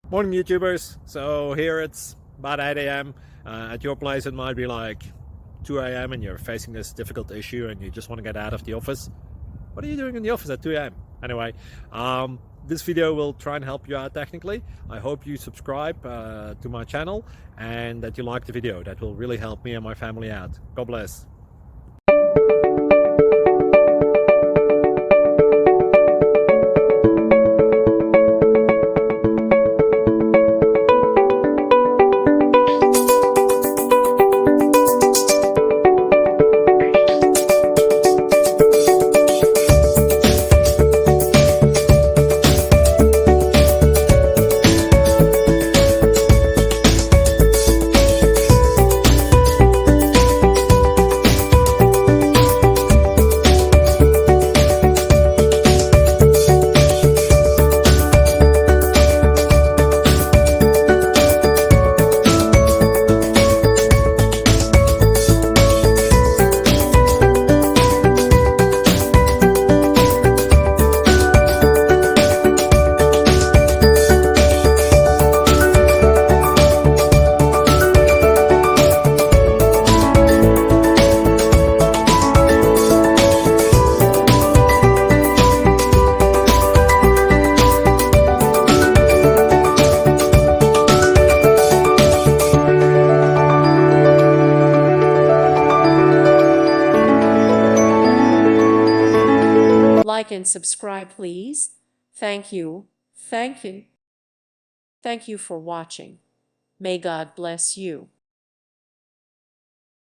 Morning YouTubers. So here it's about 8 a.m. At your place it might be like 2 a.m. and you're facing this difficult issue and you just want to get out of the office. What are you doing in the office at 2 a.m.? Anyway, this video will try and help you out technically. I hope you subscribe to my channel and that you like the video. That will really help me and my family out. God bless. Like and subscribe, please. Thank you. Thank you. Thank you for watching. May God bless you.